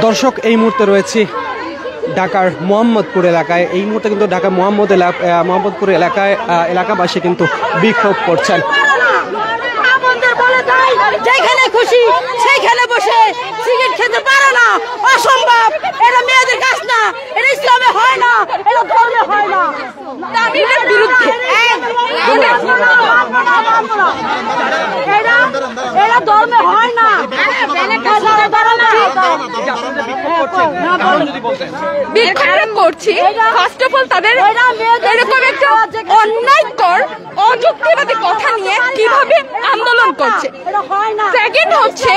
দর্শক এই মুহূর্তে রয়েছে ঢাকার মোহাম্মদপুর এলাকায়। এই মুহূর্তে কিন্তু ঢাকা মোহাম্মদপুর এলাকায় এলাকাবাসী কিন্তু বিক্ষোভ করছেন। যেখানে খুশি সেইখানে বসে সিগারেট খেতে পারে না, অসম্ভব। এটা মেয়েদের কাজ না, এটা ইসলামে হয় না, এটা ধর্মে হয় না। আমি এর বিরুদ্ধে। এটা ধর্মে হয় না। বিক্ষোভ করছি। ফার্স্ট অফ অল তাদের এরকম একটা অন্যায়কর অযুক্তিবাদী কথা নিয়ে কিভাবে আন্দোলন করছে। সেকেন্ড হচ্ছে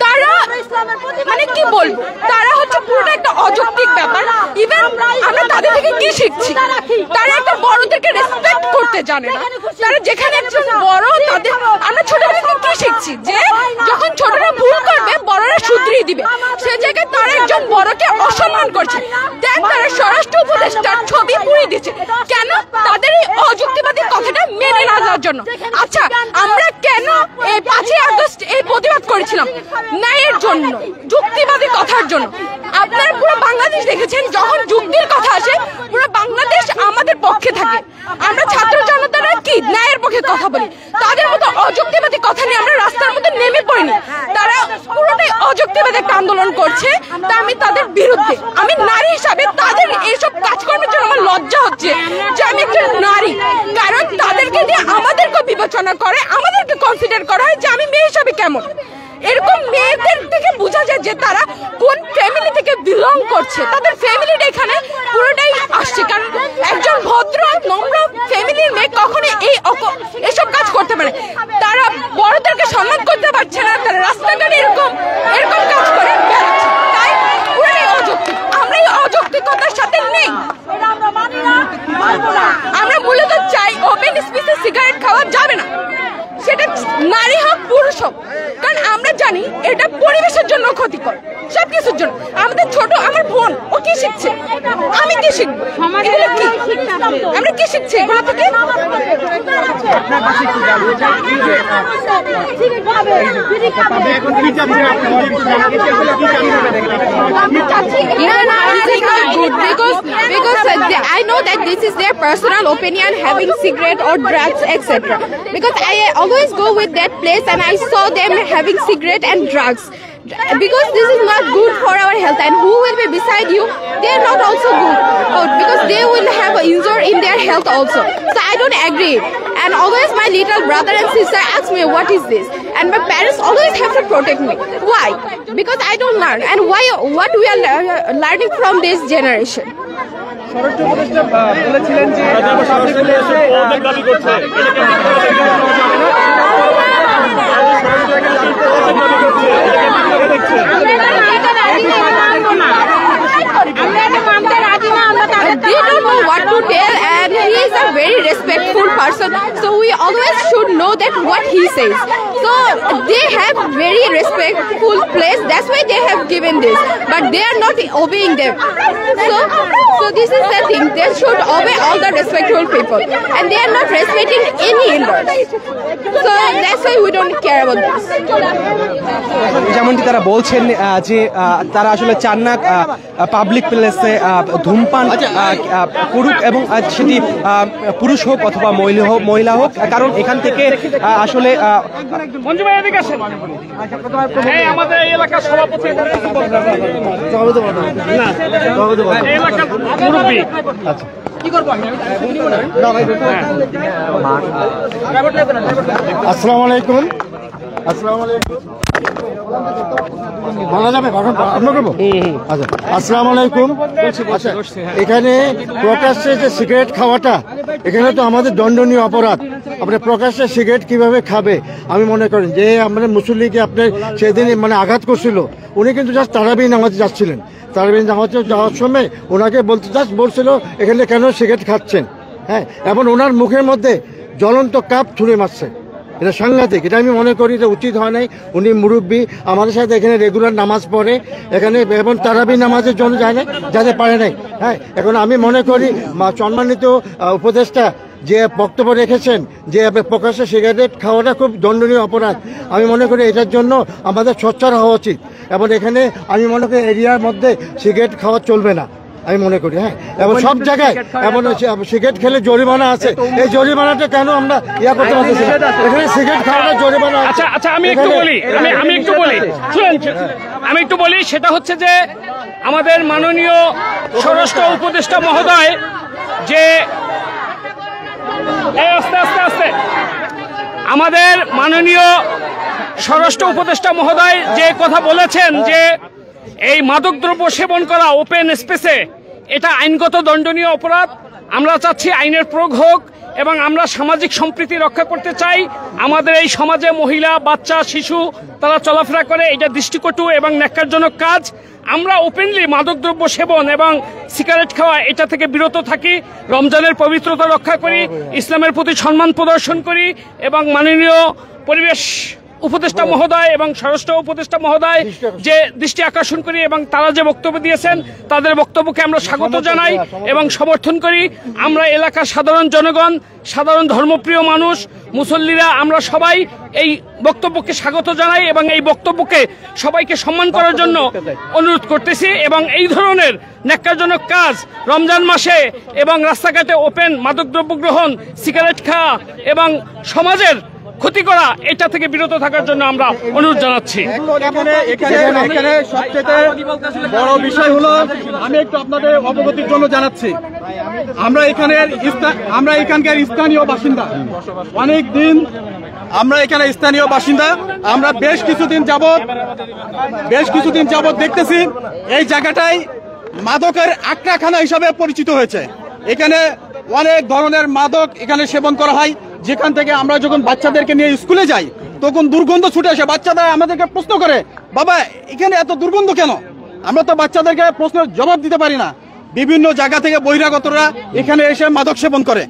তারা মানে কি বলবো, তারা হচ্ছে পুরোটা একটা অযৌক্তিক ব্যাপার। ইভেন আমরা তাদের থেকে কি শিখছি, তারা একটা বড়দেরকে রেসপেক্ট করতে জানে না। তারা যেখানে একজন বড়, তাদের আমরা ছোটদের থেকে কি শিখছি যে যখন ছোটরা ভুল করবে বড়রা শুধরিয়ে দিবে, সে জায়গায় তারা একজন বড়কে অসম্মান করছে। দেখ তারা স্বরাষ্ট্র উপদেষ্টার ছবি পুড়িয়ে দিচ্ছে কেন? তাদের এই অযুক্তিবাদী কথাটা মেনে না যাওয়ার জন্য। আচ্ছা আমরা কেন এই 5ই আগস্ট এই প্রতিবাদ করেছিলাম? ন্যায়ের জন্য, যুক্তিবাদী কথার জন্য। আপনারা পুরো বাংলাদেশ দেখেছেন, যখন যুক্তির কথা আসে পুরো বাংলাদেশ আমাদের পক্ষে থাকে। আমরা ছাত্র জনতারা কি ন্যায়ের পক্ষে কথা বলি, তাদের মতো অযুক্তিবাদী কথা নিয়ে আমরা রাস্তার মধ্যে নেমে পড়িনি। তারা পুরোটাই অযুক্তিবাদী একটা আন্দোলন করছে, তা আমি তাদের বিরুদ্ধে। আমি নারী হিসাবে তাদের এইসব কাজকর্মের জন্য আমার লজ্জা হচ্ছে যে আমি একজন নারী, কারণ তাদেরকে দিয়ে আমাদেরকে বিবেচনা করে, আমাদেরকে কনসিডার করা হয় যে আমি মেয়ে হিসাবে কেমন। এরকম মেয়েদের থেকে বোঝা যায় যে তারা কোন ফ্যামিলি থেকে বিলং করছে। তাদের ফ্যামিলিটা এখানে পুরোটাই আসছে, কারণ একজন ভদ্র নম্র ফ্যামিলির মেয়ে কখনো এইসব কাজ করতে পারে। তারা বড়দেরকে সম্মান করতে পারছে না, তারা রাস্তাঘাটে এরকম কাজ করে বেড়াচ্ছে। তাই পুরোটাই অযৌক্তিক। আমরা এই অযৌক্তিকতার সাথে নেই। আমরা মূলত চাই ওপেন স্পেসে সিগারেট খাওয়া যাবে না, সেটা নারী হোক পুরুষ হোক। কারণ আমরা জানি এটা পরিবেশের জন্য ক্ষতিকর, সবকিছুর জন্য। আমাদের ছোট আমার বোন, ও কি শিখছে, আমি কি শিখবো? আমরা কি শিখছি এগুলো থেকে? Because I know that this is their personal opinion, having cigarette or drugs, etc. Because I always go with that place and I saw them having cigarette and drugs. Because this is not good for our health, and who will be beside you, they are not also good, because they will have an injury in their health also. So I don't agree. And always my little brother and sister ask me what is this, and my parents always have to protect me. Why? Because I don't learn. And why? What we are learning from this generation? স্বরাষ্ট্র উপদেষ্টা বলেছিলেন যে they don't know what to tell, and he is a very respectful person, so we always should know that what he says. So they have very respectful place, that's why they have given this, but they are not obeying them. So this is the thing, they should obey all the respectful people, and they are not respecting any elders. So that's why we don't care about this. যেমনটি তারা বলছেন যে তারা আসলে চান না public প্লেসে ধূমপান করুক, এবং সেটি পুরুষ হোক অথবা মহিলা হোক, কারণ এখান থেকে আসলে আমাদের এই এলাকার সভাপতি আসসালামু আলাইকুম। আসসালামু আলাইকুম। বলা যাবে? আচ্ছা, আসসালামু আলাইকুম। আচ্ছা, এখানে প্রকাশ্যে যে সিগারেট খাওয়াটা, এখানে তো আমাদের দণ্ডনীয় অপরাধ। আপনার প্রকাশ্যে সিগারেট কিভাবে খাবে? আমি মনে করেন যে আমাদের মুসল্লিকে আপনার সেদিন মানে আঘাত করছিল, উনি কিন্তু জাস্ট তারাবি নামাজে যাচ্ছিলেন। তারাবি নামাজে যাওয়ার সময় ওনাকে বলছিল এখানে কেন সিগারেট খাচ্ছেন, হ্যাঁ, এবং ওনার মুখের মধ্যে জ্বলন্ত কাপ ছুঁড়ে মারছে। এটা সাংঘাতিক, এটা আমি মনে করি যে উচিত হয় নাই। উনি মুরব্বী, আমাদের সাথে এখানে রেগুলার নামাজ পড়ে এখানে, এবং তারাবি নামাজের জন্য যায় না, যাতে পারে নাই। হ্যাঁ, এখন আমি মনে করি সম্মানিত উপদেষ্টা যে বক্তব্য রেখেছেন যে প্রকাশ্যে সিগারেট খাওয়াটা খুব দণ্ডনীয় অপরাধ। আমি মনে করি এটার জন্য আমাদের সোচ্চার হওয়া উচিত এবং এখানে আমি মনে করি এরিয়ার মধ্যে সিগারেট খাওয়া চলবে না আমি মনে করি। হ্যাঁ, এবং সব জায়গায় এমন সিগারেট খেলে জরিমানা আছে, এই জরিমানাটা কেন আমরা ইয়া করতে পারতেছি না? এখানে সিগারেট খাওয়াটা জরিমানা আছে। আচ্ছা আচ্ছা, আমি একটু বলি সেটা হচ্ছে যে আমাদের মাননীয় স্বরাষ্ট্র উপদেষ্টা মহোদয় যে আস্তে আমাদের মাননীয় স্বরাষ্ট্র উপদেষ্টা মহোদয় যে কথা বলেছেন যে এই মাদকদ্রব্য সেবন করা ওপেন স্পেসে এটা আইনগত দণ্ডনীয় অপরাধ। আমরা চাচ্ছি আইনের প্রয়োগ হোক এবং আমরা সামাজিক সম্প্রীতি রক্ষা করতে চাই। আমাদের এই সমাজে মহিলা, বাচ্চা, শিশু তারা চলাফেরা করে, এটা দৃষ্টিকটু এবং ন্যাক্কারজনক কাজ। আমরা ওপেনলি মাদকদ্রব্য সেবন এবং সিগারেট খাওয়া এটা থেকে বিরত থাকি, রমজানের পবিত্রতা রক্ষা করি, ইসলামের প্রতি সম্মান প্রদর্শন করি এবং মাননীয় পরিবেশ উপদেষ্টা মহোদয় এবং স্বরাষ্ট্র উপদেষ্টা মহোদয় যে দৃষ্টি আকর্ষণ করি এবং তারা যে বক্তব্য দিয়েছেন তাদের বক্তব্যকে আমরা স্বাগত জানাই এবং সমর্থন করি। আমরা এলাকার সাধারণ জনগণ, সাধারণ ধর্মপ্রিয় মানুষ, মুসল্লিরা আমরা সবাই এই বক্তব্যকে স্বাগত জানাই এবং এই বক্তব্যকে সবাইকে সম্মান করার জন্য অনুরোধ করতেছি। এবং এই ধরনের ন্যাক্কারজনক কাজ রমজান মাসে এবং রাস্তাঘাটে ওপেন মাদকদ্রব্য গ্রহণ, সিগারেট খাওয়া এবং সমাজের ক্ষতি করা এটা থেকে বিরত থাকার জন্য আমরা অনুরোধ জানাচ্ছি। এখানে সবচেয়ে বড় বিষয় হলো, আমি একটু আপনাদের অবগতির জন্য জানাচ্ছি, আমরা এখানকার স্থানীয় বাসিন্দা, অনেক দিন আমরা এখানে স্থানীয় বাসিন্দা। আমরা বেশ কিছুদিন যাবত দেখতেছি এই জায়গাটাই মাদকের আখড়াখানা হিসাবে পরিচিত হয়েছে। এখানে অনেক ধরনের মাদক এখানে সেবন করা হয়, যেখান থেকে আমরা যখন বাচ্চাদেরকে নিয়ে স্কুলে যাই তখন দুর্গন্ধ ছুটে আসে। বাচ্চারা আমাদেরকে প্রশ্ন করে, বাবা এখানে এত দুর্গন্ধ কেন? আমরা তো বাচ্চাদেরকে প্রশ্নের জবাব দিতে পারি না। বিভিন্ন জায়গা থেকে বহিরাগতরা এখানে এসে মাদক সেবন করে।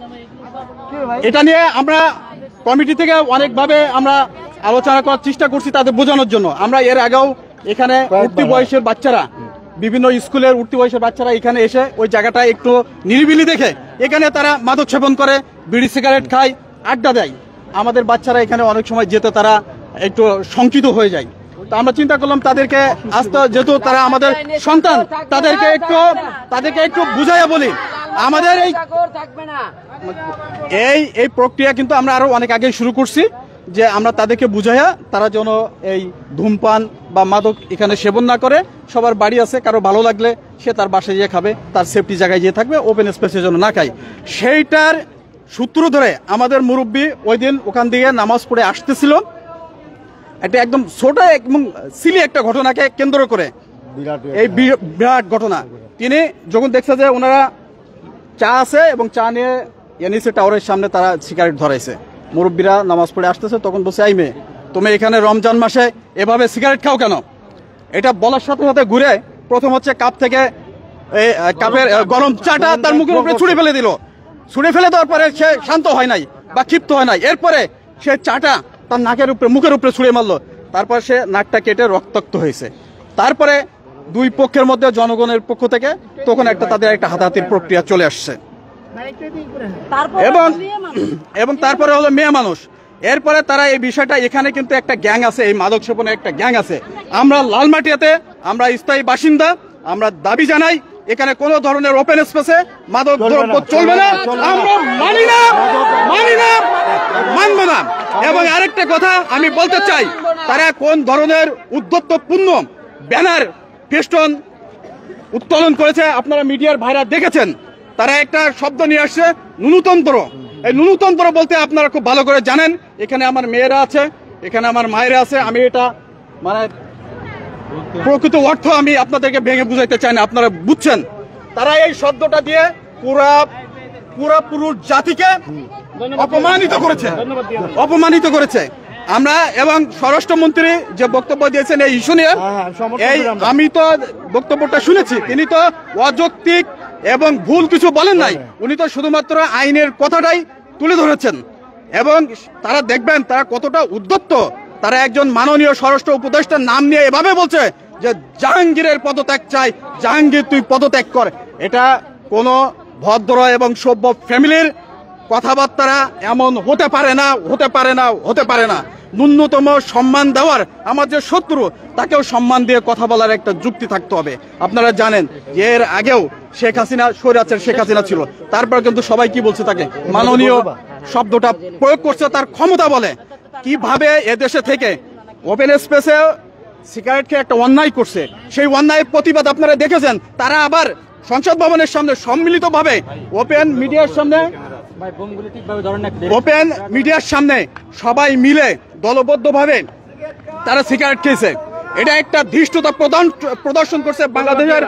এটা নিয়ে আমরা কমিটি থেকে অনেকভাবে আমরা আলোচনা করার চেষ্টা করছি তাদের বোঝানোর জন্য। আমরা এর আগেও এখানে উঠতি বয়সের বাচ্চারা, বিভিন্ন স্কুলের উঠতি বয়সের বাচ্চারা এখানে এসে ওই জায়গাটা একটু নিরিবিলি দেখে এখানে তারা মাদক সেবন করে, বিড়ি সিগারেট খায়, আড্ডা দেয়। আমাদের বাচ্চারা এখানে অনেক সময় যেতে তারা একটু শঙ্কিত হয়ে যায়। তো আমরা চিন্তা করলাম তাদেরকে আস্তে, যেহেতু তারা আমাদের সন্তান, তাদেরকে একটু বুঝাইয়া বলি। আমাদের এই প্রক্রিয়া কিন্তু আমরা আরো অনেক আগে শুরু করছি, যে আমরা তাদেরকে বুঝাইয়া তারা যেন এই ধূমপান বা মাদক এখানে সেবন না করে। সবার বাড়ি আছে, কারো ভালো লাগলে সে তার বাসায় গিয়ে খাবে, তার সেফটি জায়গায় গিয়ে থাকবে, ওপেন স্পেসের জন্য না খায়। সেইটার সূত্র ধরে আমাদের মুরব্বী ওই দিন ওখান দিয়ে নামাজ পড়ে আসতেছিল, একটা একদম ছোট এবং সিলি একটা ঘটনাকে কেন্দ্র করে, এই বিরাট ঘটনা। তিনি যখন দেখছে যে ওনারা চা আছে এবং চা নিয়ে এনএসি টাওয়ারের সামনে তারা সিগারেট ধরাইছে, মুরব্বীরা নামাজ পড়ে আসতেছে, তখন বলছে, এই মেয়ে তুমি এখানে রমজান মাসে এভাবে সিগারেট খাও কেন? এটা বলার সাথে সাথে ঘুরে প্রথম হচ্ছে কাপ থেকে কাপের গরম চাটা তার মুখের উপরে ছুঁড়ে ফেলে দিল। ছুঁড়ে ফেলে দেওয়ার পরে সে শান্ত হয় নাই বা ক্ষিপ্ত হয় নাই, এরপরে সে চাটা তার নাকের উপরে, মুখের উপরে ছুঁড়ে মারলো। তারপর সে নাকটা কেটে রক্তাক্ত হয়েছে। তারপরে দুই পক্ষের মধ্যে জনগণের পক্ষ থেকে তখন তাদের একটা হাতাহাতির প্রক্রিয়া চলে আসছে। এবং তারপরে হলো মেয়ে মানুষ। এরপরে তারা এই বিষয়টা, এখানে কিন্তু একটা গ্যাং আছে, এই মাদক সেবনের একটা গ্যাং আছে। আমরা লালমাটিয়াতে আমরা স্থায়ী বাসিন্দা, আমরা দাবি জানাই এখানে কোন ধরনের ওপেন স্পেসে মাদক দ্রব্য চলবে না। আমরা মানব না। এবং আরেকটা কথা আমি বলতে চাই, তারা কোন ধরনের উদ্ধত্তপূর্ণ ব্যানার, ফেস্টন উত্তোলন করেছে আপনারা মিডিয়ার ভাইরা দেখেছেন। তারা একটা শব্দ নিয়ে আসছে, নুনুতন্ত্র। এই নুনুতন্ত্র বলতে আপনারা খুব ভালো করে জানেন। এখানে আমার মেয়েরা আছে, এখানে আমার মায়েরা আছে। আমি এটা মানে প্রকৃত অর্থ আমি আপনাদেরকে ভেঙে বুঝাইতে চাই না, আপনারা বুঝছেন। তারা এই শব্দটা দিয়ে পুরা পুরুষ জাতিকে অপমানিত করেছে। আমরা এবং স্বরাষ্ট্রমন্ত্রী যে বক্তব্য দিয়েছেন এই ইস্যু নিয়ে, আমি তো বক্তব্যটা শুনেছি, তিনি তো অযৌক্তিক এবং ভুল কিছু বলেন নাই। উনি তো শুধুমাত্র আইনের কথাটাই তুলে ধরেছেন। এবং তারা দেখবেন তারা কতটা উদ্যত্ত। তারা একজন মাননীয় স্বরাষ্ট্র উপদেষ্টার নাম নিয়ে এভাবে বলছে যে জাহাঙ্গীরের পদত্যাগ চাই, জাহাঙ্গীর তুই পদত্যাগ কর। এটা কোনো ভদ্র এবং সভ্য ফ্যামিলির কথাবার্তা এমন হতে পারে না, হতে পারে না, হতে পারে না। ন্যূনতম সম্মান দেওয়ার আমার যে শত্রু তাকেও সম্মান দিয়ে কথা বলার একটা যুক্তি থাকতে হবে। আপনারা জানেন যে এর আগেও শেখ হাসিনা স্বৈরাচার শেখ হাসিনা ছিল, তারপর কিন্তু সবাই কি বলছে তাকে মাননীয় শব্দটা প্রয়োগ করছে তার ক্ষমতা বলে। কিভাবে এদেশে থেকে ওপেন স্পেসে সিগারেট খেয়ে একটা অন্যায় করছে, সেই অন্যায়ের প্রতিবাদ আপনারা দেখেছেন। তারা আবার সংসদ ভবনের সামনে সম্মিলিতভাবে ওপেন মিডিয়ার সামনে সবাই মিলে দলবদ্ধভাবে তারা সিগারেট খেয়েছে। এটা একটা ধৃষ্টতা প্রদর্শন করছে বাংলাদেশের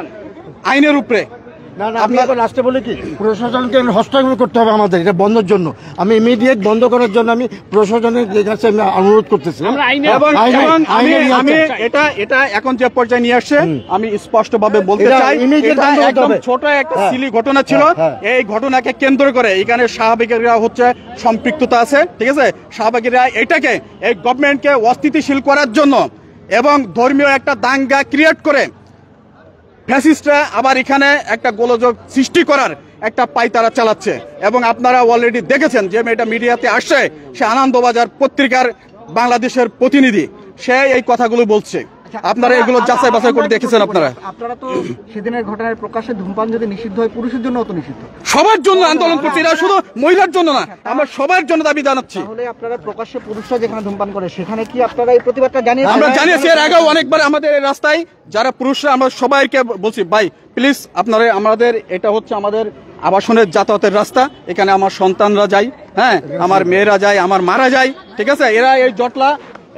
আইনের উপরে। না না, আমি এখন লাস্টে বলি কি, প্রশাসনকে হস্তক্ষেপ করতে হবে আমাদের এটা বন্ধের জন্য। আমি ইমিডিয়েট বন্ধ করার জন্য আমি প্রশাসনের কাছে আমি অনুরোধ করতেছি। আমি এটা এখন যে পর্যায়ে নিয়ে আসছে আমি স্পষ্ট ভাবে বলতে চাই, একদম ছোট একটা সিলি ঘটনা ছিল। এই ঘটনাকে কেন্দ্র করে এখানে শাহবাগীরা হচ্ছে সম্পৃক্ততা আছে, ঠিক আছে। শাহবাগীরা এটাকে এই গভর্নমেন্টকে অস্থিতিশীল করার জন্য এবং ধর্মীয় একটা দাঙ্গা ক্রিয়েট করে ফ্যাসিস্টরা আবার এখানে একটা গোলযোগ সৃষ্টি করার একটা পায়তারা চালাচ্ছে। এবং আপনারা অলরেডি দেখেছেন যে এটা মিডিয়াতে আসছে, সে আনন্দবাজার পত্রিকার বাংলাদেশের প্রতিনিধি, সে এই কথাগুলো বলছে। আপনারা এগুলো যাচাই বাছাই করে দেখেছেন। আপনারা তো সেদিনের ঘটনায় প্রকাশ্যে ধূমপান যদি নিষিদ্ধ হয়, পুরুষের জন্য তো নিষিদ্ধ, সবার জন্য আন্দোলন করছি, এটা শুধু মহিলার জন্য না, আমরা সবার জন্য দাবি জানাচ্ছি। তাহলে আপনারা প্রকাশ্যে পুরুষরা যেখানে ধূমপান করে সেখানে কি আপনারা এই প্রতিবাদটা জানিয়েছেন? আমরা জানিয়েছি এর আগেও অনেকবার। আমাদের এই রাস্তায় যারা পুরুষরা, আমরা সবাইকে বলছি ভাই প্লিজ আপনারা, আমাদের এটা হচ্ছে আমাদের আবাসনের যাতায়াতের রাস্তা, এখানে আমার সন্তানরা যায়, হ্যাঁ আমার মেয়েরা যায়, আমার মারা যায়, ঠিক আছে। এরা এই জটলা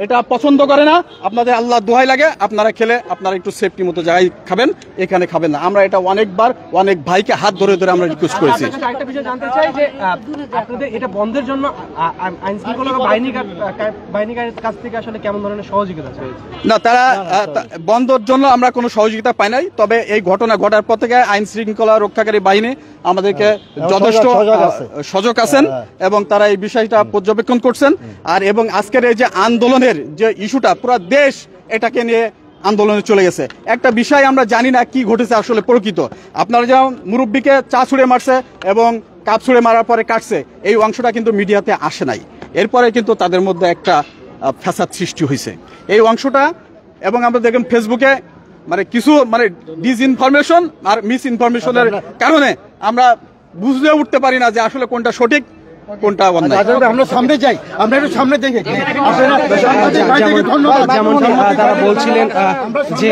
এটা পছন্দ করে না। আপনাদের আল্লাহ দোহাই লাগে, আপনারা খেলে আপনারা একটু সেফটি মতো জায়গায় খাবেন, এখানে খাবেন না। আমরা এটা অনেকবার অনেক ভাইকে হাত ধরে ধরে আমরা রিকোয়েস্ট করেছি। একটা বিষয় জানতে চাই যে আপনাদের এটা বন্ধের জন্য আইন শৃঙ্খলা বাহিনীর কাছ থেকে আসলে কেমন ধরনের সহযোগিতা হয়েছে? না, তারা বন্ধের জন্য আমরা কোনো সহযোগিতা পাই নাই। তবে এই ঘটনা ঘটার পর থেকে আইন শৃঙ্খলা রক্ষাকারী বাহিনী আমাদেরকে যথেষ্ট সজাগ আছেন এবং তারা এই বিষয়টা পর্যবেক্ষণ করছেন। আর এবং আজকের এই যে আন্দোলনের যে ইস্যুটা, পুরো দেশ এটাকে নিয়ে আন্দোলনে চলে গেছে। একটা বিষয় আমরা জানি না কি ঘটেছে আসলে প্রকৃত। আপনারা যেমন মুরব্বীকে চা ছুঁড়ে মারছে এবং কাপ ছুঁড়ে মারার পরে কাটছে, এই অংশটা কিন্তু মিডিয়াতে আসে নাই। এরপরে কিন্তু তাদের মধ্যে একটা ফ্যাসাদ সৃষ্টি হয়েছে এই অংশটা। এবং আমরা দেখেন ফেসবুকে কিছু ডিসইনফরমেশন আর মিস ইনফরমেশনের কারণে আমরা বুঝতে উঠতে পারি না যে আসলে কোনটা সঠিক কোনটা অন্যায়। আমরা সামনে যাই, আমরা একটু সামনে দেখি। যেমন তারা বলছিলেন যে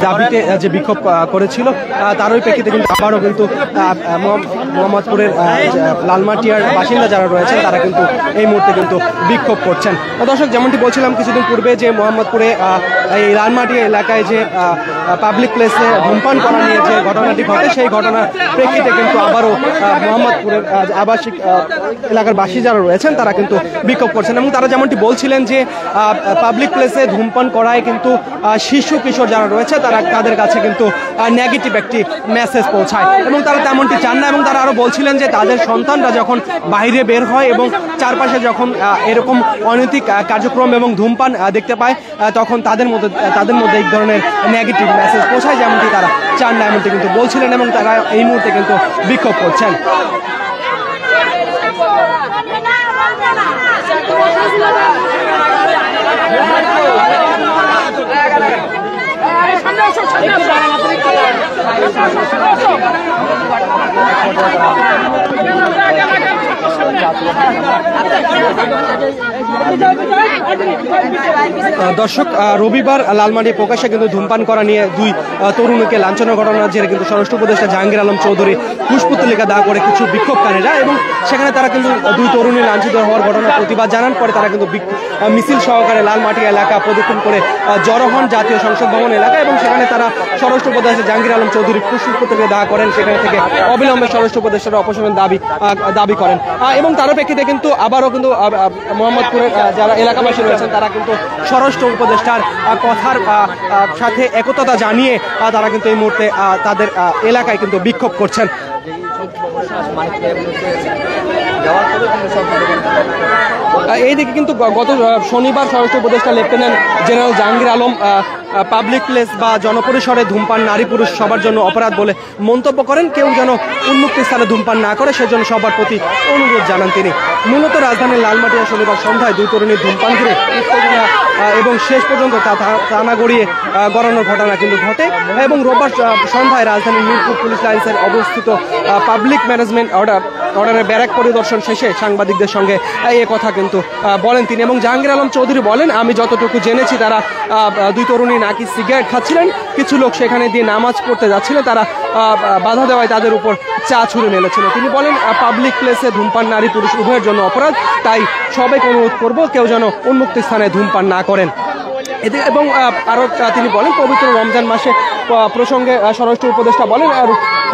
দাবিতে যে বিক্ষোভ করেছিল তারই প্রেক্ষিতে কিন্তু আবারও কিন্তু মোহাম্মদপুরের লালমাটিয়ার বাসিন্দা যারা রয়েছেন তারা কিন্তু এই মুহূর্তে কিন্তু বিক্ষোভ করছেন। দর্শক, যেমনটি বলছিলাম কিছুদিন পূর্বে যে মোহাম্মদপুরে এই লালমাটিয়া এলাকায় যে পাবলিক প্লেসে ধূমপান করা নিয়ে যে ঘটনাটি ঘটে, সেই ঘটনার প্রেক্ষিতে কিন্তু আবারও মোহাম্মদপুরের আবাসিক এলাকার বাসী যারা রয়েছেন তারা কিন্তু বিক্ষোভ করছেন। এবং তারা যেমনটি বলছিলেন যে পাবলিক প্লেসে ধূমপান করায় কিন্তু শিশু কিশোর যারা রয়েছে তাদের কাছে কিন্তু নেগেটিভ একটি মেসেজ পৌঁছায় এবং তারা তেমনটি চান না। এবং তারা আরো বলছিলেন যে তাদের সন্তানরা যখন বাইরে বের হয় এবং চারপাশে যখন এরকম অনৈতিক কার্যক্রম এবং ধূমপান দেখতে পায়, তখন তাদের মধ্যে এই ধরনের নেগেটিভ মেসেজ পৌঁছায়, যেমনটি তারা চান না এমনটি কিন্তু বলছিলেন। এবং তারা এই মুহূর্তে কিন্তু বিক্ষোভ করছেন। দর্শক, রবিবার লালমাটিয়া প্রকাশ্যে কিন্তু ধূমপান করা নিয়ে দুই তরুণীকে লাঞ্ছনার ঘটনার জেরে কিন্তু স্বরাষ্ট্র উপদেষ্টা জাহাঙ্গীর আলম চৌধুরী পুষ্পতলিকা দাহ করে কিছু বিক্ষোভকারীরা, এবং সেখানে তারা কিন্তু দুই তরুণী লাঞ্ছিত হওয়ার ঘটনার প্রতিবাদ জানান। পরে তারা কিন্তু মিছিল সহকারে লালমাটিয়া এলাকা প্রদক্ষিণ করে জড়ো হন জাতীয় সংসদ ভবন এলাকা, এবং সেখানে তারা স্বরাষ্ট্র উপদেষ্টা জাহাঙ্গীর আলম চৌধুরী পুষ্পতলিকা দাহ করেন। সেখানে থেকে অবিলম্বে স্বরাষ্ট্র উপদেষ্টার অপসারণের দাবি করেন। এবং তার প্রেক্ষিতে কিন্তু আবারও কিন্তু মোহাম্মদপুরের যারা এলাকাবাসী রয়েছেন তারা কিন্তু স্বরাষ্ট্র উপদেষ্টার কথার সাথে একতা জানিয়ে তারা কিন্তু এই মুহূর্তে তাদের এলাকায় কিন্তু বিক্ষোভ করছেন। এইদিকে কিন্তু গত শনিবার স্বরাষ্ট্র উপদেষ্টা lieutenant general Jahangir Alam public place বা জনপরিসরে ধূমপান নারী পুরুষ সবার জন্য অপরাধ বলে মন্তব্য করেন। কেউ যেন উন্মুক্ত স্থানে ধূমপান না করে সেজন্য সবার প্রতি অনুরোধ জানান তিনি। মূলত রাজধানীর লালমাটিয়া শনিবার সন্ধ্যায় দুই তরুণীর ধূমপান ঘিরে উত্তেজনা এবং শেষ পর্যন্ত টানা গড়িয়ে গড়ানোর ঘটনা কিন্তু ঘটে এবং রোববার সন্ধ্যায় রাজধানীর মিরপুর পুলিশ লাইন্সের অবস্থিত পাবলিক ম্যানেজমেন্ট অর্ডারের ব্যারাক পরিদর্শন শেষে সাংবাদিকদের সঙ্গে এ কথা কিন্তু বলেন তিনি। এবং জাহাঙ্গীর আলম চৌধুরী বলেন, আমি যতটুকু জেনেছি তারা দুই তরুণী নাকি সিগারেট খাচ্ছিলেন, কিছু লোক সেখানে দিয়ে নামাজ পড়তে যাচ্ছিলেন, তারা বাধা দেওয়ায় তাদের উপর চা ছুড়ে মেলেছিল। তিনি বলেন, পাবলিক প্লেসে ধূমপান নারী পুরুষ উভয়ের জন্য অপরাধ, তাই সবাইকে অনুরোধ করব কেউ যেন উন্মুক্ত স্থানে ধূমপান না করেন। এবং আরও তিনি বলেন, পবিত্র রমজান মাসে প্রসঙ্গে স্বরাষ্ট্র উপদেষ্টা বলেন, আর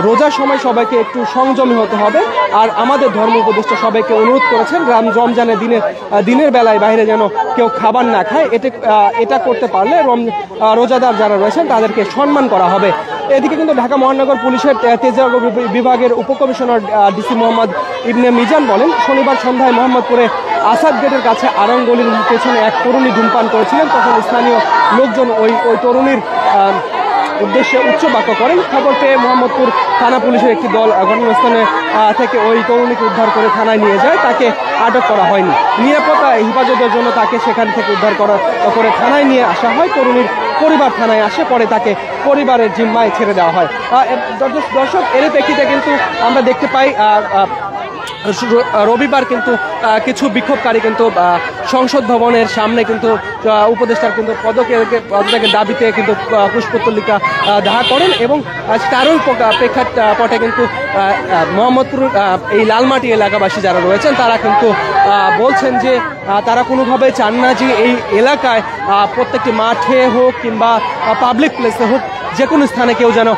রোজার সময় সবাইকে একটু সংযমী হতে হবে। আর আমাদের ধর্ম উপদেষ্টা সবাইকে অনুরোধ করেছেন রমজানের দিনের বেলায় বাইরে যেন কেউ খাবার না খায়। এটা করতে পারলে রোজাদার যারা রয়েছেন তাদেরকে সম্মান করা হবে। এদিকে কিন্তু ঢাকা মহানগর পুলিশের তেজগাঁও বিভাগের উপকমিশনার ডিসি মোহাম্মদ ইবনে মিজান বলেন, শনিবার সন্ধ্যায় মোহাম্মদপুরে আসাদ গেটের কাছে আরঙ্গলির পেছনে এক তরুণী ধূমপান করেছিলেন। তখন স্থানীয় লোকজন ওই তরুণীর উদ্দেশ্যে উচ্চ বাক্য করেন। খবর পেয়ে মোহাম্মদপুর থানা পুলিশের একটি দল ঘটনাস্থানে থেকে ওই তরুণীকে উদ্ধার করে থানায় নিয়ে যায়। তাকে আটক করা হয়নি। নিরাপত্তা হেফাজতের জন্য তাকে সেখান থেকে উদ্ধার করে থানায় নিয়ে আসা হয়। তরুণীর পরিবার থানায় আসে, পরে তাকে পরিবারের জিম্মায় ছেড়ে দেওয়া হয়। দর্শক, এর প্রেক্ষিতে কিন্তু আমরা দেখতে পাই রবিবার কিন্তু কিছু বিক্ষোভকারী কিন্তু সংসদ ভবনের সামনে কিন্তু উপদেষ্টার কিন্তু পদত্যাগের দাবিতে কিন্তু পুষ্পতলিকা দাহ করেন এবং তারই প্রেক্ষাপটে কিন্তু মোহাম্মদপুর এই লালমাটি এলাকাবাসী যারা রয়েছেন তারা কিন্তু বলছেন যে তারা কোনোভাবে চান না যে এই এলাকায় প্রত্যেকটি মাঠে হোক কিংবা পাবলিক প্লেসে হোক যে কোনো স্থানে কেউ যেন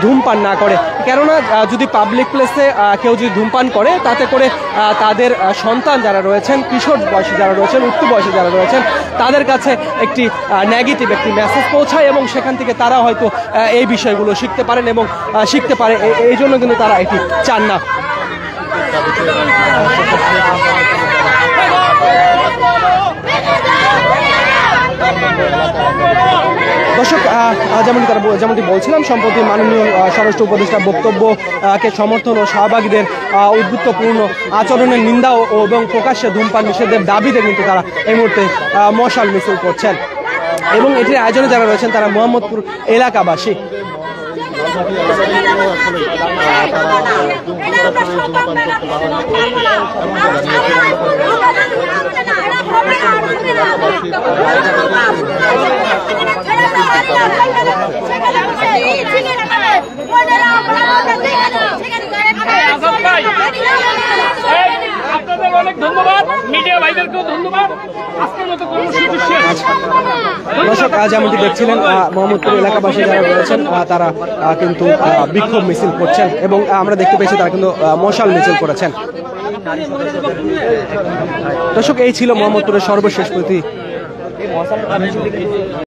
ধূমপান না করে। কেননা যদি পাবলিক প্লেসে কেউ যদি ধূমপান করে তাতে করে তাদের সন্তান যারা রয়েছেন, কিশোর বয়সী যারা রয়েছেন, উচ্চ বয়সী যারা রয়েছেন তাদের কাছে একটি নেগেটিভ একটি মেসেজ পৌঁছায় এবং সেখান থেকে তারা হয়তো এই বিষয়গুলো শিখতে পারেন এবং শিখতে পারে। এই জন্য কিন্তু তারা এটি চান না। দর্শক, যেমনটি বলছিলাম, সম্প্রতি মাননীয় স্বরাষ্ট্র উপদেষ্টার বক্তব্যকে সমর্থন ও সহভাগীদের উদ্বুদ্ধপূর্ণ আচরণের নিন্দা এবং প্রকাশ্যে ধূমপান নিষেধের দাবিতে কিন্তু তারা এই মুহূর্তে মশাল মিছিল করছেন এবং এটির আয়োজনে যারা রয়েছেন তারা মোহাম্মদপুর এলাকাবাসী। আপনাদের অনেক ধন্যবাদ, মিডিয়া ভাইদেরকেও ধন্যবাদ। আজকের মতো কর্মসূচি শেষ। দর্শক, যেমনটি দেখছিলেন মোহাম্মদপুর এলাকাবাসী যারা রয়েছেন তারা কিন্তু বিক্ষোভ মিছিল করছেন এবং আমরা দেখতে পেয়েছি তারা কিন্তু মশাল মিছিল করেছেন। দর্শক, এই ছিল মোহাম্মদপুরের সর্বশেষ প্রতি।